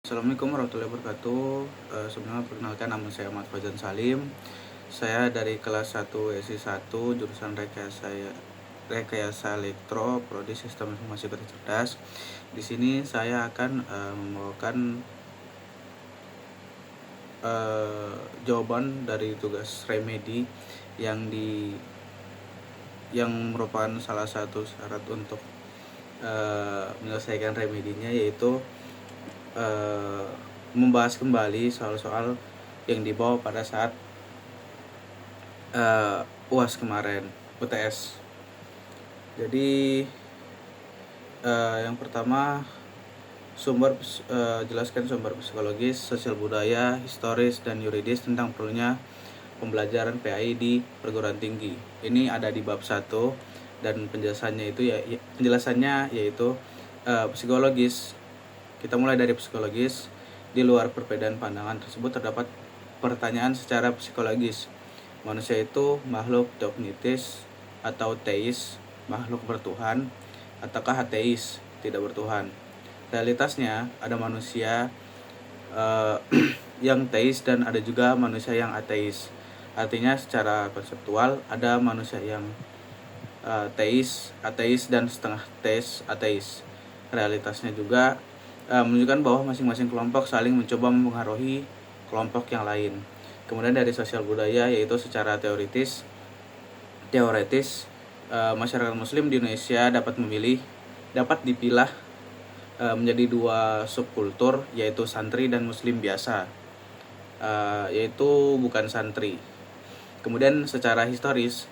Assalamualaikum warahmatullahi wabarakatuh. Sebelumnya perkenalkan, nama saya Ahmad Fauzan Salim. Saya dari kelas 1 SI 1 jurusan Rekayasa Elektro, Prodi Sistem Informasi Kota Cerdas. Di sini saya akan membawakan jawaban dari tugas remedi yang merupakan salah satu syarat untuk menyelesaikan remedinya, yaitu membahas kembali soal-soal yang dibawa pada saat UAS kemarin, UTS. Jadi yang pertama, jelaskan sumber psikologis, sosial budaya, historis, dan yuridis tentang perlunya pembelajaran PAI di perguruan tinggi. Ini ada di bab 1 dan penjelasannya yaitu psikologis. Kita mulai dari psikologis. Di luar perbedaan pandangan tersebut terdapat pertanyaan secara psikologis. Manusia itu makhluk dogmatis atau teis, makhluk bertuhan, ataukah ateis, tidak bertuhan. Realitasnya ada manusia yang teis dan ada juga manusia yang ateis. Artinya secara konseptual ada manusia yang teis, ateis, dan setengah teis, ateis. Realitasnya juga menunjukkan bahwa masing-masing kelompok saling mencoba mempengaruhi kelompok yang lain. Kemudian dari sosial budaya, yaitu secara teoretis masyarakat muslim di Indonesia dapat dipilah menjadi dua subkultur, yaitu santri dan muslim biasa, yaitu bukan santri. Kemudian secara historis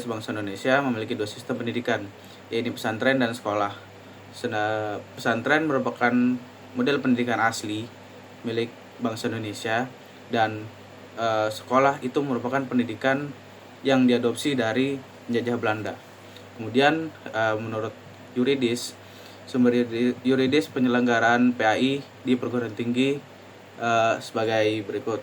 bangsa Indonesia memiliki dua sistem pendidikan, yaitu pesantren dan sekolah. Pesantren merupakan model pendidikan asli milik bangsa Indonesia, dan sekolah itu merupakan pendidikan yang diadopsi dari penjajah Belanda. Kemudian menurut sumber yuridis penyelenggaraan PAI di perguruan tinggi sebagai berikut,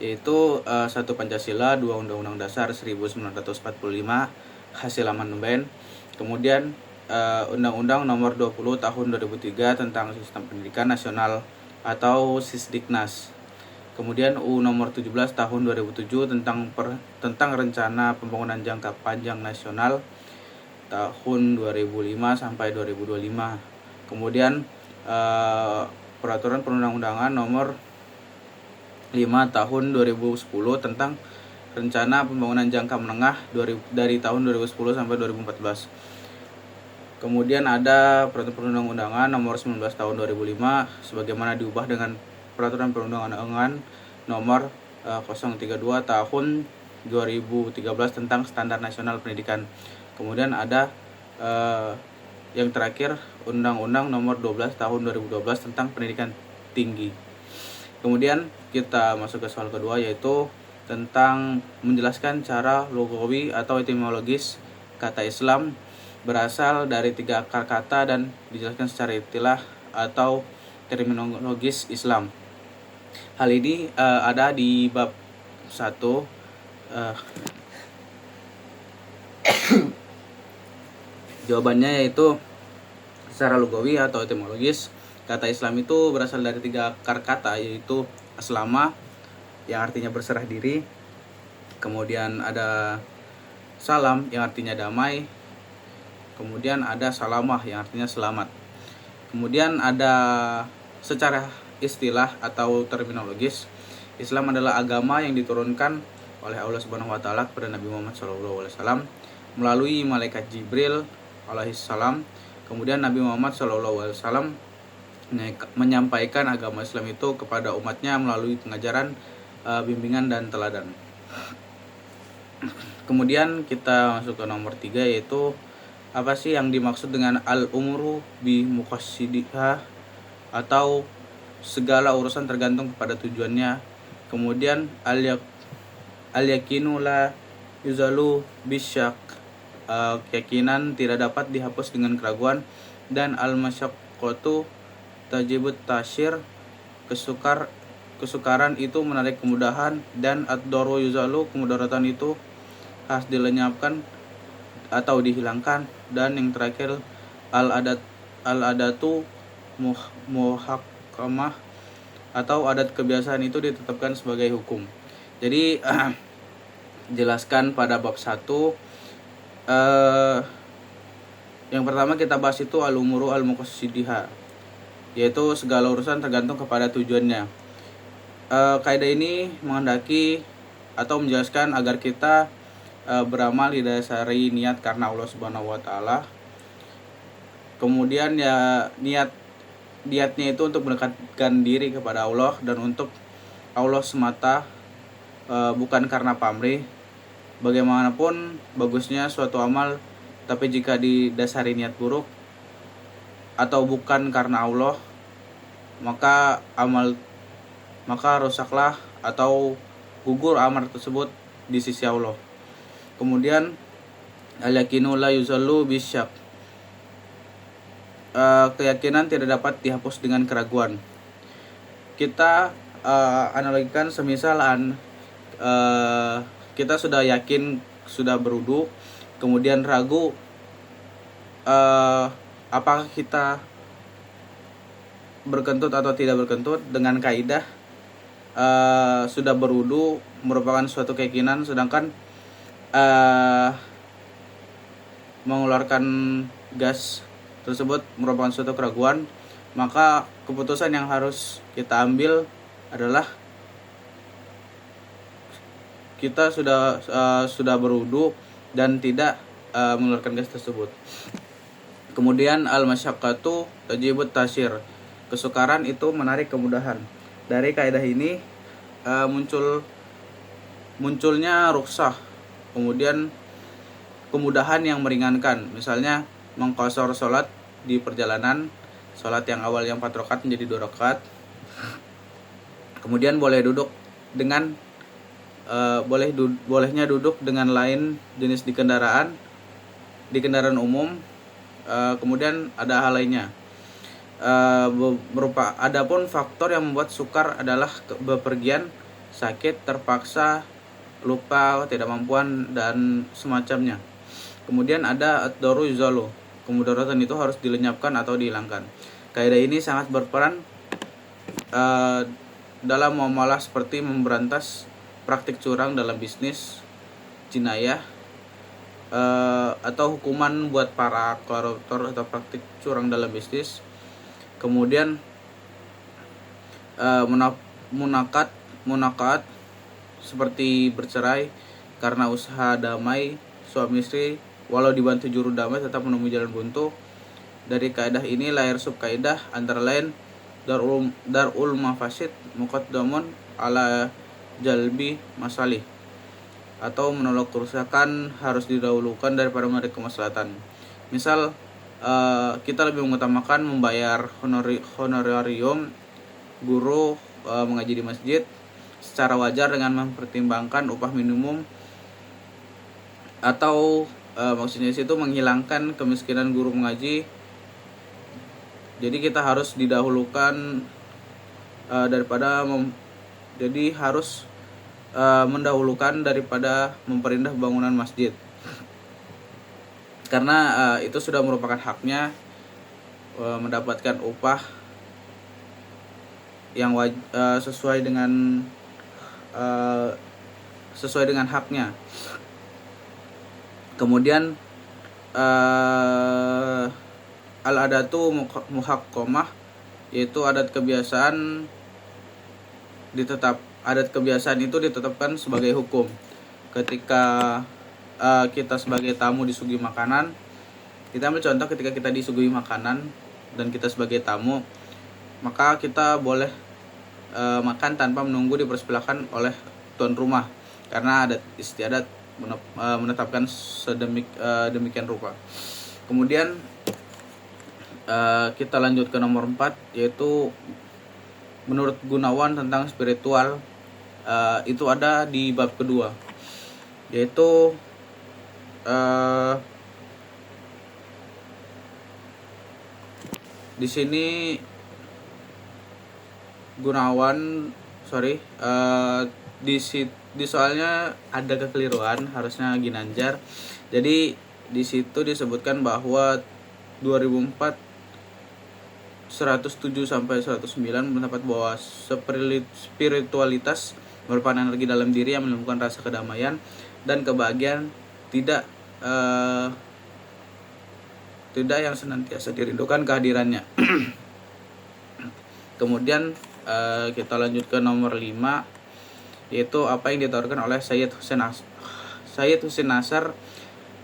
yaitu 1 Pancasila, 2 Undang-Undang Dasar 1945 hasil amandemen, kemudian Undang-Undang Nomor 20 Tahun 2003 tentang Sistem Pendidikan Nasional atau Sisdiknas, kemudian UU Nomor 17 Tahun 2007 tentang Rencana Pembangunan Jangka Panjang Nasional tahun 2005 sampai 2025, kemudian Peraturan Perundang-undangan Nomor 5 Tahun 2010 tentang Rencana Pembangunan Jangka Menengah dari tahun 2010 sampai 2014. Kemudian ada Peraturan Perundang-undangan Nomor 19 Tahun 2005 sebagaimana diubah dengan Peraturan Perundang-undangan Nomor 032 Tahun 2013 tentang Standar Nasional Pendidikan. Kemudian ada yang terakhir, Undang-Undang Nomor 12 Tahun 2012 tentang Pendidikan Tinggi. Kemudian kita masuk ke soal kedua, yaitu tentang menjelaskan cara lugawi atau etimologis kata Islam berasal dari 3 akar kata dan dijelaskan secara istilah atau terminologis Islam. Hal ini ada di bab 1. Jawabannya yaitu secara lugawi atau etimologis kata Islam itu berasal dari 3 akar kata, yaitu aslama yang artinya berserah diri, kemudian ada salam yang artinya damai, kemudian ada salamah yang artinya selamat. Kemudian ada secara istilah atau terminologis, Islam adalah agama yang diturunkan oleh Allah Subhanahu wa taala kepada Nabi Muhammad SAW melalui malaikat Jibril alaihissalam. Kemudian Nabi Muhammad SAW menyampaikan agama Islam itu kepada umatnya melalui pengajaran, bimbingan, dan teladan. Kemudian kita masuk ke nomor 3, yaitu apa sih yang dimaksud dengan al-umru bi muqassidiha atau segala urusan tergantung kepada tujuannya. Kemudian al-yakinu la yuzalu bisyak, keyakinan tidak dapat dihapus dengan keraguan, dan al-masyaqqatu tajibut tasyir, kesukaran itu menarik kemudahan, dan ad-daru yuzalu, kemudaratan itu harus dilenyapkan atau dihilangkan, dan yang terakhir al-adatu muhakkamah atau adat kebiasaan itu ditetapkan sebagai hukum. Jadi jelaskan pada bab 1. Yang pertama kita bahas itu al-umuru al-muqassidiha, yaitu segala urusan tergantung kepada tujuannya. Kaidah ini menghendaki atau menjelaskan agar kita beramal didasari niat karena Allah Subhanahu wa taala. Kemudian ya niatnya itu untuk mendekatkan diri kepada Allah dan untuk Allah semata, bukan karena pamrih. Bagaimanapun bagusnya suatu amal, tapi jika didasari niat buruk atau bukan karena Allah, maka rusaklah atau gugur amal tersebut di sisi Allah. Kemudian al-yaqinu la yuzallu bisyak, keyakinan tidak dapat dihapus dengan keraguan. Kita analogikan semisal kita sudah yakin sudah berwudu, kemudian ragu apakah kita berkentut atau tidak berkentut. Dengan kaidah sudah berwudu merupakan suatu keyakinan, sedangkan mengeluarkan gas tersebut merupakan suatu keraguan. Maka keputusan yang harus kita ambil adalah kita sudah berwudu dan tidak mengeluarkan gas tersebut. Kemudian al-masyaqqatu tajibut tasyir, kesukaran itu menarik kemudahan. Dari kaidah ini munculnya rukhsah, kemudian kemudahan yang meringankan. Misalnya mengqashar sholat di perjalanan, sholat yang awalnya 4 rakaat menjadi 2 rakaat. Kemudian boleh duduk dengan bolehnya duduk dengan lain jenis di kendaraan umum. Kemudian ada hal lainnya, adapun faktor yang membuat sukar adalah bepergian, sakit, terpaksa, lupa, ketidakmampuan dan semacamnya. Kemudian ada ad-daru yuzalu, kemudaratan itu harus dilenyapkan atau dihilangkan. Kaidah ini sangat berperan dalam muamalah, seperti memberantas praktik curang dalam bisnis, jinayah, atau hukuman buat para koruptor atau praktik curang dalam bisnis. Kemudian munakat seperti bercerai karena usaha damai suami istri, walau dibantu juru damai tetap menemui jalan buntu. Dari kaidah ini lahir subkaidah antara lain darul mafasid muqaddamun ala jalbi masalih, atau menolak kerusakan harus didahulukan daripada menarik kemaslahatan. Misal kita lebih mengutamakan membayar honorarium guru mengaji di masjid secara wajar dengan mempertimbangkan upah minimum, atau maksudnya itu menghilangkan kemiskinan guru mengaji. Jadi kita harus didahulukan mendahulukan daripada memperindah bangunan masjid, karena itu sudah merupakan haknya mendapatkan upah yang sesuai dengan haknya. Kemudian al-adatu muhakkamah, yaitu adat kebiasaan itu ditetapkan sebagai hukum. Ketika kita sebagai tamu disuguhi makanan, kita ambil contoh ketika kita disuguhi makanan dan kita sebagai tamu, maka kita boleh makan tanpa menunggu dipersebelahkan oleh tuan rumah, karena adat istiadat menetapkan demikian rupa. Kemudian kita lanjut ke nomor 4, yaitu menurut Gunawan tentang spiritual. Itu ada di bab kedua, yaitu di sini Gunawan di soalnya ada kekeliruan, harusnya Ginanjar. Jadi di situ disebutkan bahwa 2004 107 sampai 109 mendapat bahwa spiritualitas merupakan energi dalam diri yang menemukan rasa kedamaian dan kebahagiaan, tidak yang senantiasa dirindukan kehadirannya. Kemudian kita lanjut ke nomor 5, yaitu apa yang ditawarkan oleh Syed Hussein Nasr,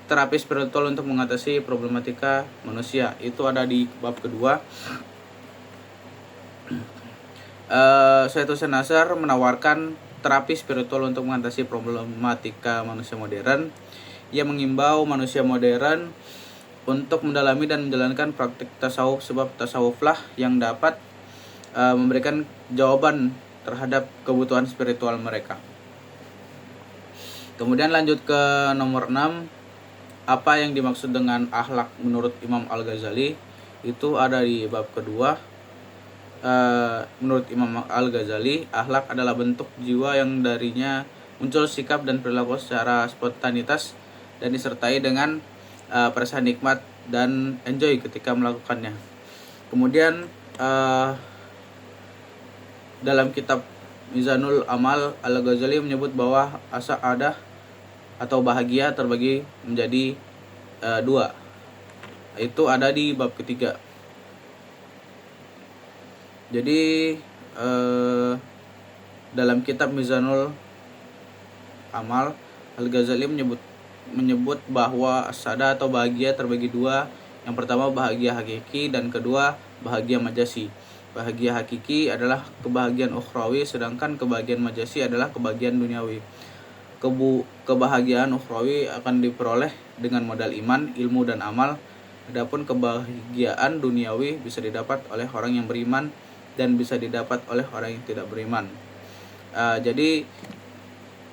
terapi spiritual untuk mengatasi problematika manusia. Itu ada di bab kedua. Syed Hussein Nasr menawarkan terapi spiritual untuk mengatasi problematika manusia modern. Ia mengimbau manusia modern untuk mendalami dan menjalankan praktik tasawuf, sebab tasawuflah yang dapat memberikan jawaban terhadap kebutuhan spiritual mereka. Kemudian lanjut ke nomor 6, apa yang dimaksud dengan akhlak menurut Imam Al-Ghazali. Itu ada di bab kedua. Menurut Imam Al-Ghazali, akhlak adalah bentuk jiwa yang darinya muncul sikap dan perilaku secara spontanitas dan disertai dengan perasaan nikmat dan enjoy ketika melakukannya. Kemudian dalam kitab Mizanul Amal, Al-Ghazali menyebut bahwa as-sa'adah atau bahagia terbagi menjadi 2. Itu ada di bab ketiga. Jadi dalam kitab Mizanul Amal, Al-Ghazali menyebut bahwa as-sa'adah atau bahagia terbagi 2. Yang pertama bahagia hakiki dan kedua bahagia majasi. Bahagia hakiki adalah kebahagiaan ukhrawi, sedangkan kebahagiaan majasi adalah kebahagiaan duniawi. Kebahagiaan ukhrawi akan diperoleh dengan modal iman, ilmu, dan amal. Adapun kebahagiaan duniawi bisa didapat oleh orang yang beriman dan bisa didapat oleh orang yang tidak beriman. Jadi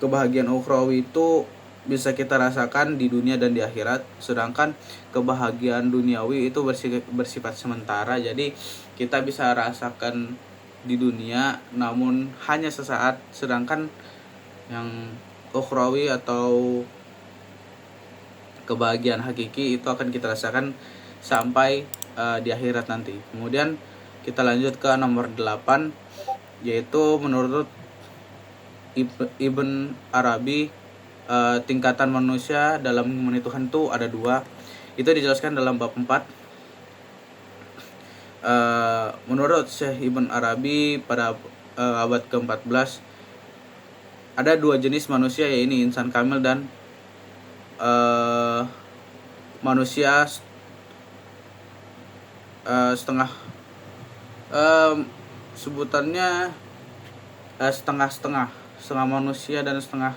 kebahagiaan ukhrawi itu bisa kita rasakan di dunia dan di akhirat, sedangkan kebahagiaan duniawi itu bersifat sementara. Jadi kita bisa rasakan di dunia namun hanya sesaat, sedangkan yang ukhrawi atau kebahagiaan hakiki itu akan kita rasakan sampai di akhirat nanti. Kemudian kita lanjut ke nomor 8, yaitu menurut Ibn Arabi, tingkatan manusia dalam mengenai Tuhan itu ada 2. Itu dijelaskan dalam bab 4. Menurut Syekh Ibn Arabi pada abad ke-14 ada 2 jenis manusia, yaitu insan kamil dan manusia setengah, sebutannya setengah manusia dan setengah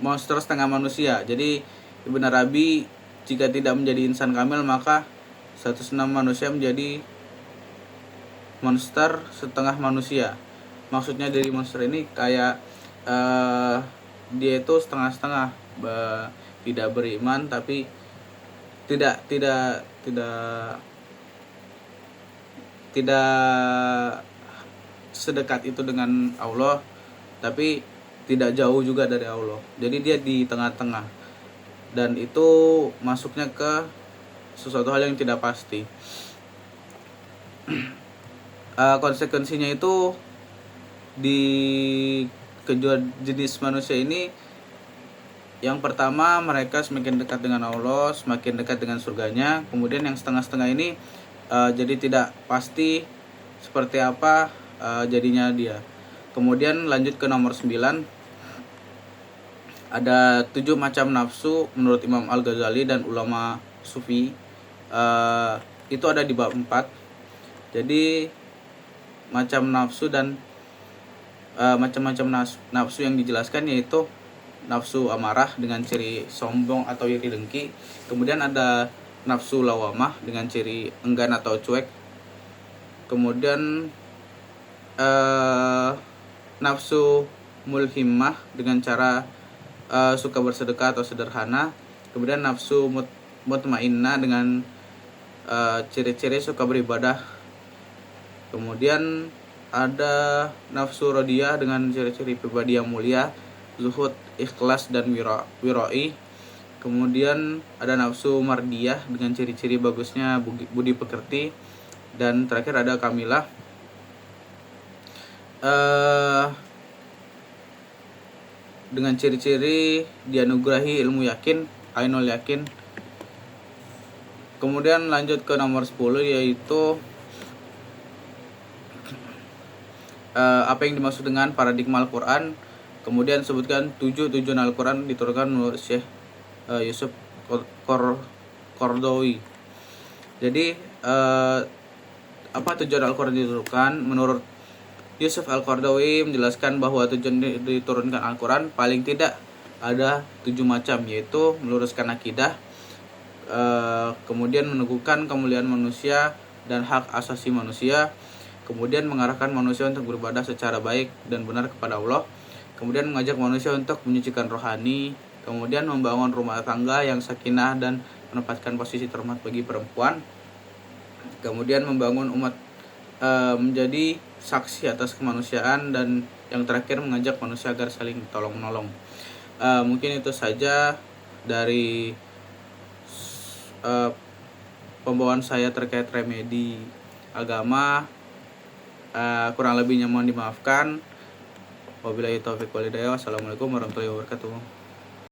monster setengah manusia. Jadi Ibn Arabi, jika tidak menjadi insan kamil maka 106 manusia menjadi monster setengah manusia. Maksudnya dari monster ini kayak dia itu setengah-setengah, tidak beriman tapi tidak sedekat itu dengan Allah, tapi tidak jauh juga dari Allah. Jadi dia di tengah-tengah, dan itu masuknya ke sesuatu hal yang tidak pasti. Konsekuensinya itu di kedua jenis manusia ini, yang pertama mereka semakin dekat dengan Allah, semakin dekat dengan surganya. Kemudian yang setengah-setengah ini jadi tidak pasti seperti apa jadinya dia. Kemudian lanjut ke nomor 9, ada 7 macam nafsu menurut Imam Al-Ghazali dan ulama sufi. Itu ada di bab 4. Jadi macam nafsu dan macam-macam nafsu yang dijelaskan yaitu nafsu amarah dengan ciri sombong atau iri dengki. Kemudian ada nafsu lawamah dengan ciri enggan atau cuek. Kemudian nafsu mulhimmah dengan cara suka bersedekah atau sederhana. Kemudian nafsu mutmainnah dengan ciri-ciri suka beribadah. Kemudian ada nafsu radiyah dengan ciri-ciri pribadi yang mulia, zuhud, ikhlas, dan wira'i. Kemudian ada nafsu mardiyah dengan ciri-ciri bagusnya budi pekerti. Dan terakhir ada kamilah, dengan ciri-ciri dianugerahi ilmu yakin, ainul yakin. Kemudian lanjut ke nomor 10, yaitu apa yang dimaksud dengan paradigma Al-Quran. Kemudian sebutkan 7 tujuan Al-Quran diturunkan menurut Syekh Yusuf Qaradawi. Jadi apa tujuan Al-Quran diturunkan? Menurut Yusuf Al-Qaradawi menjelaskan bahwa tujuan diturunkan Al-Quran paling tidak ada 7 macam, yaitu meluruskan akidah, kemudian meneguhkan kemuliaan manusia dan hak asasi manusia, kemudian mengarahkan manusia untuk beribadah secara baik dan benar kepada Allah, kemudian mengajak manusia untuk menyucikan rohani, kemudian membangun rumah tangga yang sakinah dan menempatkan posisi terhormat bagi perempuan, kemudian membangun umat menjadi saksi atas kemanusiaan, dan yang terakhir mengajak manusia agar saling tolong menolong. Mungkin itu saja dari pembawaan saya terkait remedi agama. Kurang lebihnya mohon dimaafkan. Wabillahi taufiq walhidayah. Wassalamualaikum warahmatullahi wabarakatuh.